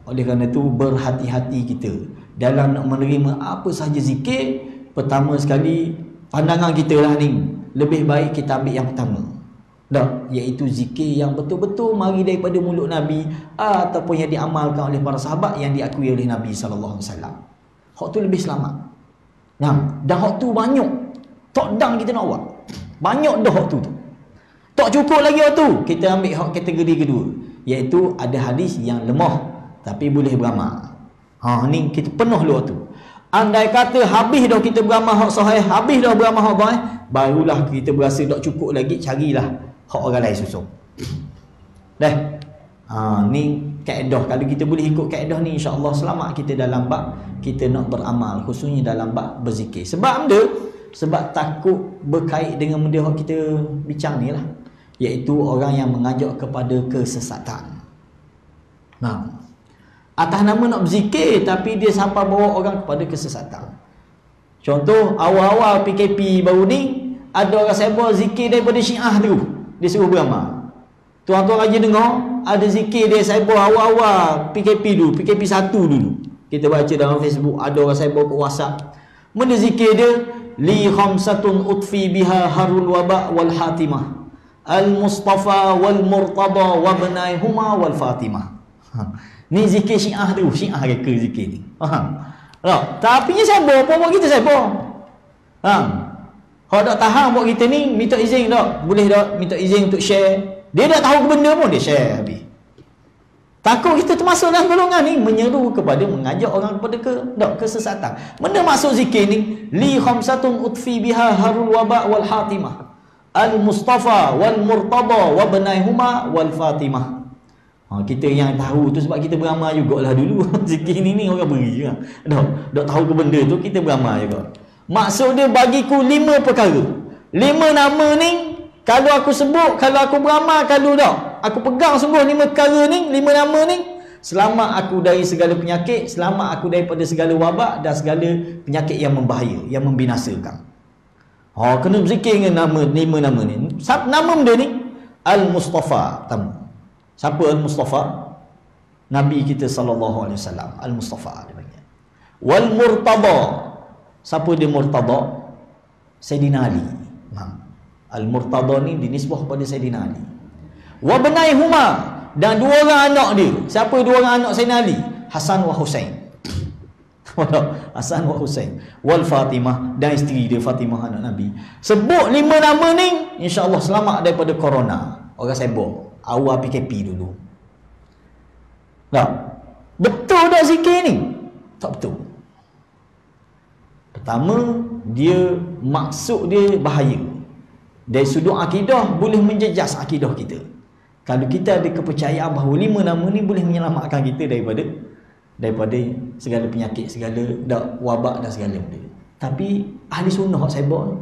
Oleh kerana itu berhati-hati kita dalam nak menerima apa sahaja zikir. Pertama sekali pandangan kita lah ni, lebih baik kita ambil yang pertama. Tak? Iaitu zikir yang betul-betul mari daripada mulut Nabi ataupun yang diamalkan oleh para sahabat, yang diakui oleh Nabi SAW. Hak tu lebih selamat. Dan hak tu banyak. Tak dang kita nak buat. Banyak dah hak tu. Tak cukup lagi hak tu. Kita ambil hak kategori kedua, iaitu ada hadis yang lemah tapi boleh beramal. Ni kita penuh lu tu. Andai kata habis dah kita beramal hak sahih, habis dah beramal hak baik, barulah kita berasa tak cukup lagi, carilah hak orang lain susun. Ni kaedah. Kalau kita boleh ikut kaedah ni, insya-Allah selamat kita dalam bab kita nak beramal, khususnya dalam bab berzikir. Sebab benda, sebab takut berkait dengan benda yang kita bincang ni lah, iaitu orang yang mengajak kepada kesesatan. Atas nama nak berzikir tapi dia sampai bawa orang kepada kesesatan. Contoh awal-awal PKP baru ni, ada orang sebut zikir daripada Syiah tu, dia suruh beramal. Tuan-tuan rajin dengar, ada zikir dia sebut awal-awal PKP dulu, PKP 1 dulu. Kita baca dalam Facebook, ada orang sebut ke WhatsApp. Mana zikir dia? Li khamsatun utfi biha harul waba wal hatimah. Al Mustafa wal Murtada wa bnaihuma wal Fatimah. Ni zikir Syiah tu, Syiah reka zikir ni. Faham? Tapi ni sibuk, apa buat kita sibuk? Kalau tak tahan buat kita ni, minta izin tak? Boleh tak minta izin untuk share? Dia dah tahu benda pun, dia share habis. Takut kita termasuk dalam golongan ni, menyeru kepada, mengajak orang kepada kesesatan. Benda masuk zikir ni, li khamsatun utfi biha harul waba wal hatimah, al mustafa wal murtada wa banaihuma wal fatimah. Kita yang tahu tu sebab kita beramal jugalah dulu. Zikir ni orang beri lah. Dah tahu ke benda tu, kita beramal juga. Maksud dia, bagiku 5 perkara. 5 nama ni, kalau aku sebut, kalau aku beramal, kalau tak, aku pegang sungguh 5 perkara ni, 5 nama ni, selamat aku dari segala penyakit, selamat aku daripada segala wabak dan segala penyakit yang membahaya, yang membinasakan. Kena berzikir dengan 5 nama ni. Nama benda ni Al-Mustafa pertama. Siapa Al-Mustafa? Nabi kita sallallahu alaihi wasallam. Al-Mustafa dia panggil. Wal Murtada. Siapa dia Murtada? Sayyidina Ali. Al-Murtada ni dinisbah kepada Sayyidina Ali. Wa banaihuma, dan 2 orang anak dia. Siapa 2 orang anak Sayyidina Ali? Hasan wa Husain. Hasan wa Husain. Wal Fatimah, dan isteri dia Fatimah anak Nabi. Sebut 5 nama ni, insya-Allah selamat daripada corona. Orang sibuk awal PKP dulu. Betul tak zikir ni? Tak betul. Pertama, dia maksud dia bahaya. Dari sudut akidah, boleh menjejas akidah kita. Kalau kita ada kepercayaan bahawa 5 nama ni boleh menyelamatkan kita daripada segala penyakit, segala wabak dan segala benda. Tapi ahli sunnah hak sibuk,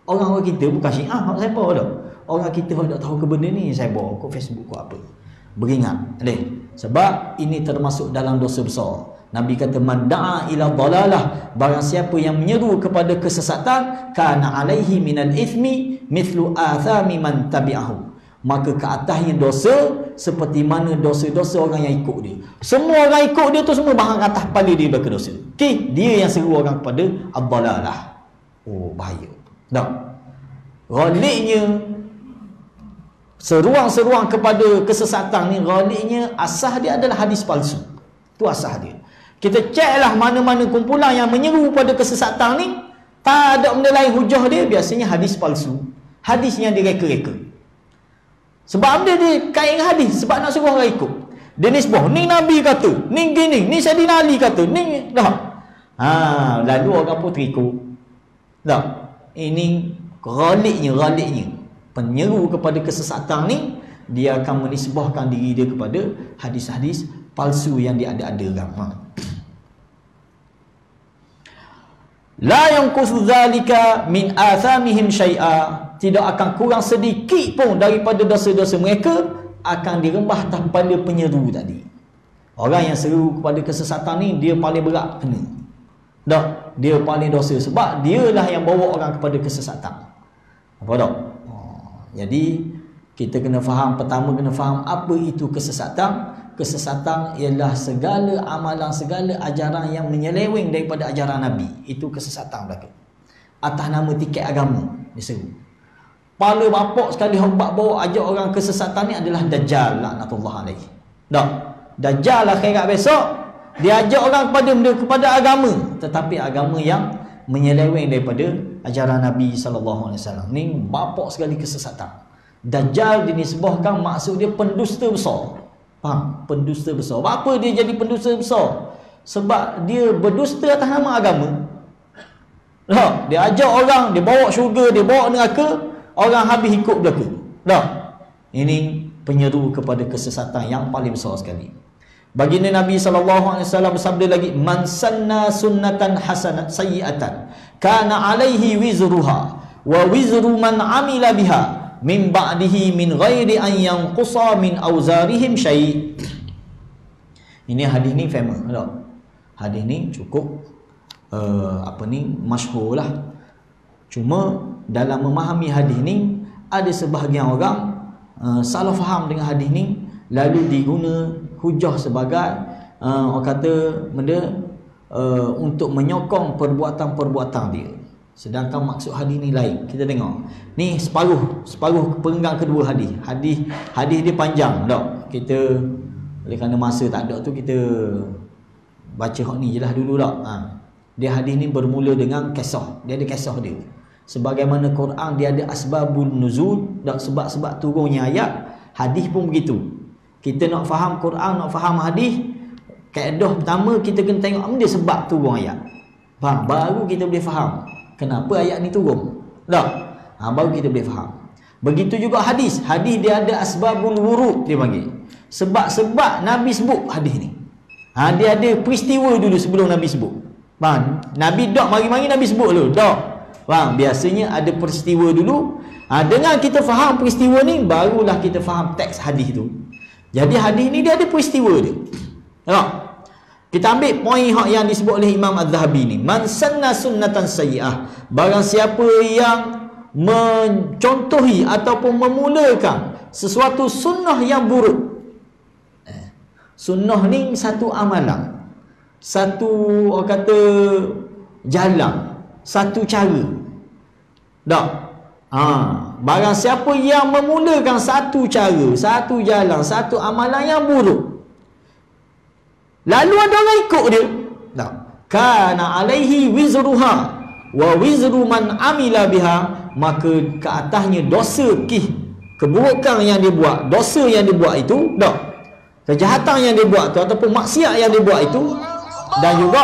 orang-orang kita bukan Syiah hak sibuk dah. Orang kita hak tak tahu ke benda ni sibuk kat Facebook ke apa. Beringat sebab ini termasuk dalam dosa besar. Nabi kata, man da'a ila dhalalah, barang siapa yang menyeru kepada kesesatan, kana alaihi minal ithmi mithlu athami man tabi'ahu, maka ke atasnya dosa seperti mana dosa-dosa orang yang ikut dia. Semua orang ikut dia tu semua bahang atas kepala dia berdosa. Dia yang seru orang kepada ad-dhalalah. Bahaya. Ghaliknya seruang-seruang kepada kesesatan ni, ghaliknya asas dia adalah hadis palsu. Tu asas dia. Kita ceklah mana-mana kumpulan yang menyeru pada kesesatan ni, tak ada benda lain hujah dia, biasanya hadis palsu. Hadis yang direka-reka. Sebab dia kait dengan hadis, sebab nak suruh orang ikut. Dia nisbah, ni Nabi kata, ni gini, ni Sayyidina Ali kata, ni lalu orang pun terikut. Ini ghaliknya penyeru kepada kesesatan ni, dia akan menisbahkan diri dia kepada hadis-hadis palsu yang diada-adakan. La yanqusu zalika min athamihim syai'a, tidak akan kurang sedikit pun daripada dosa-dosa mereka, akan dirembah atas kepala penyeru tadi. Orang yang seru kepada kesesatan ni, dia paling berat kena. Dia paling dosa sebab dialah yang bawa orang kepada kesesatan. Apa tak? Jadi kita kena faham, pertama kena faham apa itu kesesatan. Kesesatan ialah segala amalan, segala ajaran yang menyeleweng daripada ajaran Nabi. Itu kesesatan belaka. Atas nama tiket agama diseru. Pala bapak sekali hamba bawa ajak orang kesesatan ni adalah Dajjal laknatullah alaihi. Dajjal akhirat besok dia ajak orang kepada agama, tetapi agama yang menyeleweng daripada ajaran Nabi sallallahu alaihi wasallam. Ni bapak sekali kesesatan. Dajjal dinisbahkan, maksud dia pendusta besar. Faham? Pendusta besar. Apa dia jadi pendusta besar? Sebab dia berdusta atas nama agama. Dia ajak orang, dia bawa syurga, dia bawa neraka, orang habis ikut belaka. Ini penyeru kepada kesesatan yang paling besar sekali. Baginda Nabi sallallahu alaihi wasallam bersabda lagi, man sanna sunnatan hasanat sayyi'atan kana alaihi wizruha wa wizru man amila biha min ba'dihi min ghairi an yanqusa min auzarihim syai'. Ini hadis ni famous tak? Hadis ni cukup masyhur lah. Cuma dalam memahami hadis ni, ada sebahagian orang salah faham dengan hadis ni, lalu diguna hujah sebagai orang kata benda untuk menyokong perbuatan-perbuatan dia. Sedangkan maksud hadis ni lain. Kita tengok. Ni separuh perenggan kedua hadis. Hadis dia panjang tak? Kita Oleh kerana masa tak ada tu, kita baca hak ni je lah dulu lah. Dia hadis ni bermula dengan kisah. Dia ada kisah dia. Sebagaimana Quran dia ada asbabun nuzul, dan sebab-sebab turunnya ayat. Hadis pun begitu. Kita nak faham Quran, nak faham hadis, kaedah pertama kita kena tengok apa dia sebab turun ayat. Faham? Baru kita boleh faham kenapa ayat ni turun. Tak? Baru kita boleh faham. Begitu juga hadis. Hadis dia ada asbabul wurud, dia panggil. Sebab-sebab Nabi sebut hadis ni. Dia ada peristiwa dulu sebelum Nabi sebut. Faham? Nabi dak mari-mari Nabi sebut dulu. Dak. Faham? Biasanya ada peristiwa dulu. Dengan kita faham peristiwa ni, barulah kita faham teks hadis tu. Jadi hadis ni dia ada peristiwa dia. Tak? Kita ambil poin yang disebut oleh Imam Az-Zahabi ni. Man sanna sunnatan sayyi'ah. Barang siapa yang mencontohi ataupun memulakan sesuatu sunnah yang buruk. Sunnah ni satu amalan, satu orang kata jalan, satu cara. Tak? Barang siapa yang memulakan satu cara, satu jalan, satu amalan yang buruk, lalu ada orang ikut dia, tak? Kana alaihi wizruha wa wizru man amila biha, maka ke atasnya dosa keburukan yang dia buat, dosa yang dia buat itu, tak? Kejahatan yang dia buat tu ataupun maksiat yang dia buat itu, dan juga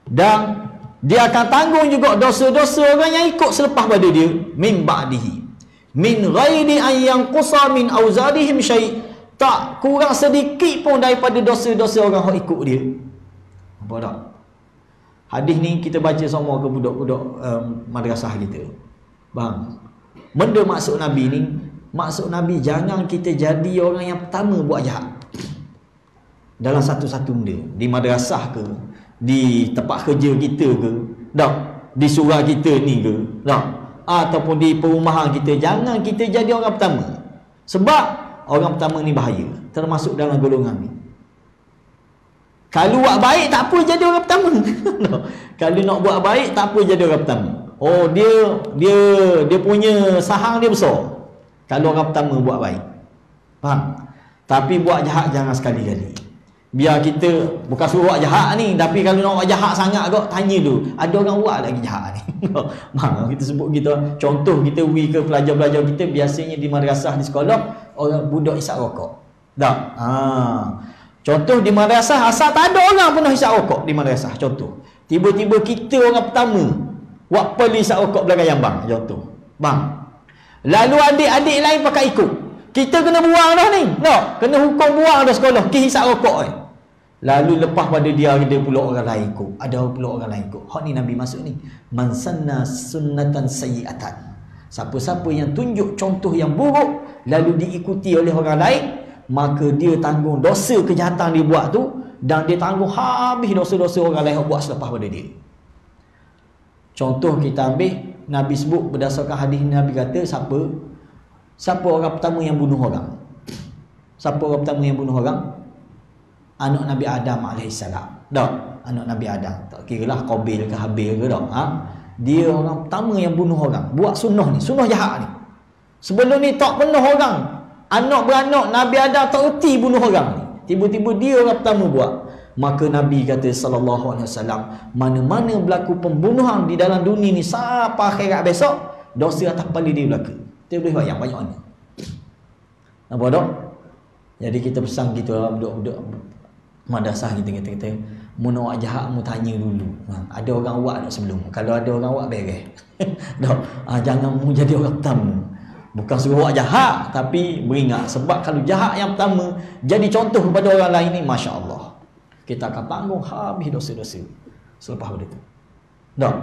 dan dia akan tanggung juga dosa-dosa orang yang ikut selepas pada dia, min ba'dihi min ghairi an yanqusa min auzarihim syai', tak kurang sedikit pun daripada dosa-dosa orang yang ikut dia. Apa tak? Hadis ni kita baca semua ke budak-budak madrasah kita. Bang, benda maksud Nabi ni, maksud Nabi jangan kita jadi orang yang pertama buat jahat dalam satu-satu benda, di madrasah ke, di tempat kerja kita ke, tak, di surau kita ni ke, tak, ataupun di perumahan kita. Jangan kita jadi orang pertama, sebab orang pertama ni bahaya, termasuk dalam golongan ni. Kalau buat baik tak apa jadi orang pertama. Kalau nak buat baik tak apa jadi orang pertama. Oh, dia punya sahang dia besar kalau orang pertama buat baik. Faham? Tapi buat jahat jangan sekali-kali. Biar kita bukan suruh buat jahat ni, tapi kalau nak buat jahat sangat kau tanya dulu, ada orang buat lagi jahat ni. Faham? Kita sebut kita contoh, kita pergi ke pelajar-pelajar kita, biasanya di madrasah, di sekolah, orang budak isap rokok. Tak? Contoh di madrasah asal tak ada orang pernah isap rokok di madrasah. Contoh, tiba-tiba kita orang pertama buat peli isap rokok belakang yang bang, contoh. Bang. Lalu adik-adik lain pakai ikut. Kita kena buang dah ni. Tak? Kena hukum buang dah sekolah. Ki hisap rokok ni. Lalu lepas pada dia pula orang lain ikut. Ada pula orang lain ikut. Hak ni Nabi masuk ni. Man sanna sunnatan sayyi'atan. Siapa-siapa yang tunjuk contoh yang buruk lalu diikuti oleh orang lain, maka dia tanggung dosa kejahatan dia buat tu, dan dia tanggung habis dosa-dosa orang lain yang buat selepas pada dia. Contoh kita ambil, Nabi sebut berdasarkan hadis Nabi kata, siapa orang pertama yang bunuh orang? Siapa orang pertama yang bunuh orang? Anak Nabi Adam AS. Tak? Anak Nabi Adam. Tak kira lah Qabil ke Habil ke tak? Dia orang pertama yang bunuh orang. Buat sunnah ni, sunnah jahat ni. Sebelum ni tak pernah orang, anak beranak Nabi Adam tak erti bunuh orang ni. Tiba-tiba dia orang pertama buat. Maka Nabi kata sallallahu alaihi wasallam, mana-mana berlaku pembunuhan di dalam dunia ni sampai akhirat besok, dosa atas kepala dia berlaku. Kita boleh bayang banyak mana. Nampak tak? Jadi kita pesan kita budak-budak madrasah kita kata, mu nak buat jahat mu tanya dulu. Ada orang buat tak sebelum? Kalau ada orang buat beres. Tak. Jangan mu jadi orang pertama. Bukan suruh buat jahat, tapi beringat. Sebab kalau jahat yang pertama jadi contoh kepada orang lain ni, masya-Allah, kita akan tanggung habis dosa-dosa selepas pada itu. Tak?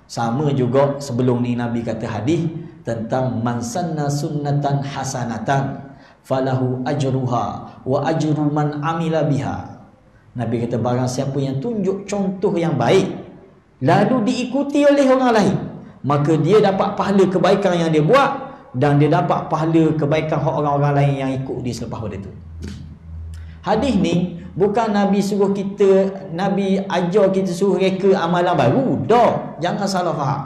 Sama juga sebelum ni Nabi kata hadis tentang man sanna sunnatan hasanatan falahu ajruha wa ajru man amila biha. Nabi kata barang siapa yang tunjuk contoh yang baik lalu diikuti oleh orang lain, maka dia dapat pahala kebaikan yang dia buat, dan dia dapat pahala kebaikan orang-orang lain yang ikut dia selepas pada itu. Hadis ni bukan Nabi suruh kita, Nabi ajar kita suruh reka amalan baru. Dah, jangan salah faham.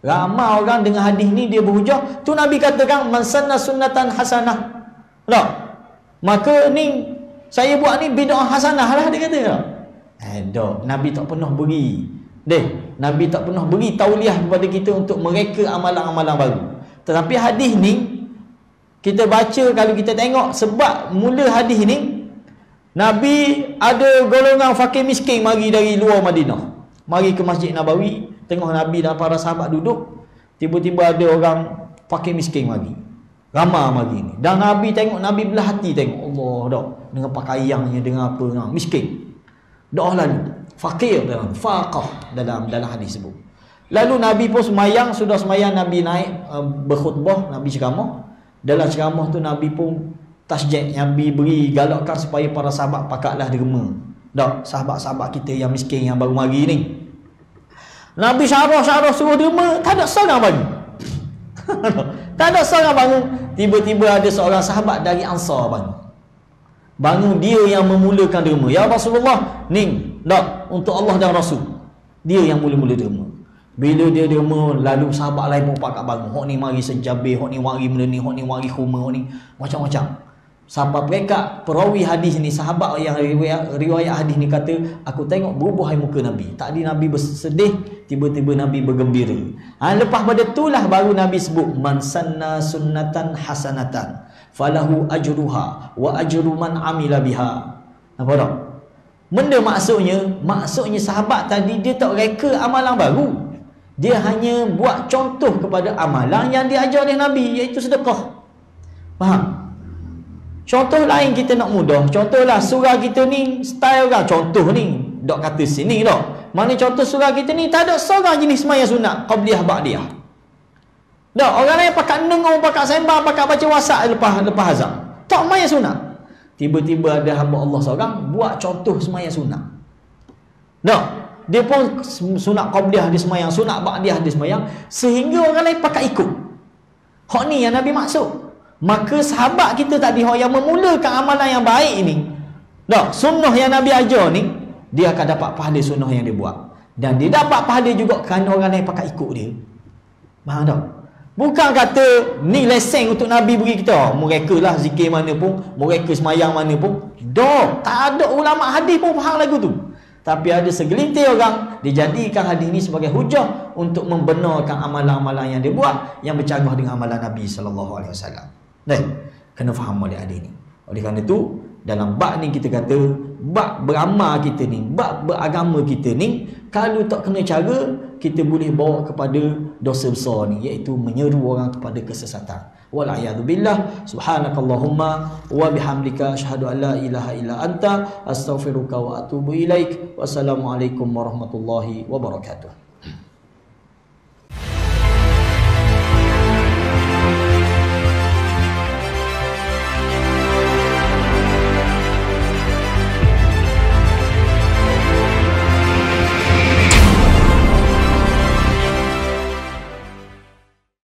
Ramai orang dengan hadis ni dia berhujah, tu Nabi katakan man sanna sunnatan hasanah. Tak? Maka ni saya buat ni bid'ah hasanah lah dia kata tak? Tak. Nabi tak pernah beri. Nabi tak pernah beri tauliah kepada kita untuk mereka amalan-amalan baru. Tetapi hadis ni kita baca, kalau kita tengok sebab mula hadis ni, Nabi ada golongan fakir miskin mari dari luar Madinah. Mari ke Masjid Nabawi, tengok Nabi dan para sahabat duduk, tiba-tiba ada orang fakir miskin mari. Ramai mari ni. Dan Nabi tengok, Nabi belah hati tengok, Allah dak, dengan pakaiannya, dengan apa, miskin. Dak lalu fakir dalam faqah dalam hadis sebut. Lalu Nabi pun semayang, sudah semayang Nabi naik berkhutbah, Nabi ceramah. Dalam ceramah tu Nabi pun tasjid, Nabi beri galakkan supaya para sahabat pakatlah derma. Tak, sahabat-sahabat kita yang miskin yang baru mari ni. Nabi syarah suruh derma, tak ada seorang bangun. Tak ada seorang bangun. Tiba-tiba ada seorang sahabat dari Ansar bangun, dia yang memulakan derma. Ya Rasulullah, ni tak, untuk Allah dan Rasul. Dia yang mula-mula derma. Bila dia derma, lalu sahabat lain pun pakat bangun. Hok ni mari sejabih, hok ni mari meleni, hok ni mari khuma, hok ni macam-macam. Sampai mereka perawi hadis ni, sahabat yang riwayat hadis ni kata, aku tengok berubah muka Nabi. Tadi Nabi bersedih, tiba-tiba Nabi bergembira. Lepas pada itulah baru Nabi sebut man sanna sunnatan hasanatan falahu ajruha wa ajru man amila biha. Nampak tak? Benda maksudnya sahabat tadi dia tak reka amalan baru. Dia hanya buat contoh kepada amalan yang diajar oleh Nabi, iaitu sedekah. Faham? Contoh lain kita nak mudah. Contohlah surah kita ni style orang. Contoh ni, dok kata sini dok. Mana contoh surah kita ni tak ada seorang jenis sembahyang sunat qabliyah ba'diyah. Dok, orang lain pakat dengar, pakat sembang, pakat baca WhatsApp lepas azan. Tak sembahyang sunat. Tiba-tiba ada hamba Allah seorang buat contoh sembahyang sunat. Dok, dia pun sunat qabliyah dia sembahyang, sunat ba'diyah dia sembahyang, sehingga orang lain pakat ikut. Hak ni yang Nabi maksud. Maka sahabat kita tadi yang memulakan amalan yang baik ini, sunnah yang Nabi ajar ni, dia akan dapat pahala sunnah yang dia buat. Dan dia dapat pahala juga kerana orang lain pakai ikut dia. Faham tak? Bukan kata ni lesen untuk Nabi beri kita, mereka lah zikir mana pun, mereka semayang mana pun. Tak ada ulama hadis pun faham lagu tu. Tapi ada segelintir orang dijadikan hadis ni sebagai hujah untuk membenarkan amalan-amalan yang dia buat yang bercanggah dengan amalan Nabi SAW. Kena faham oleh hadis ni. Oleh kerana itu, dalam bab ni kita kata, bab beramal kita ni, bab beragama kita ni, kalau tak kena cara, kita boleh bawa kepada dosa besar ni, iaitu menyeru orang kepada kesesatan. Wal'iyadzubillah. Subhanakallahumma wa bihamdika asyhadu an la ilaha illa anta astaghfiruka wa atubu ilaik. Wassalamualaikum warahmatullahi wabarakatuh.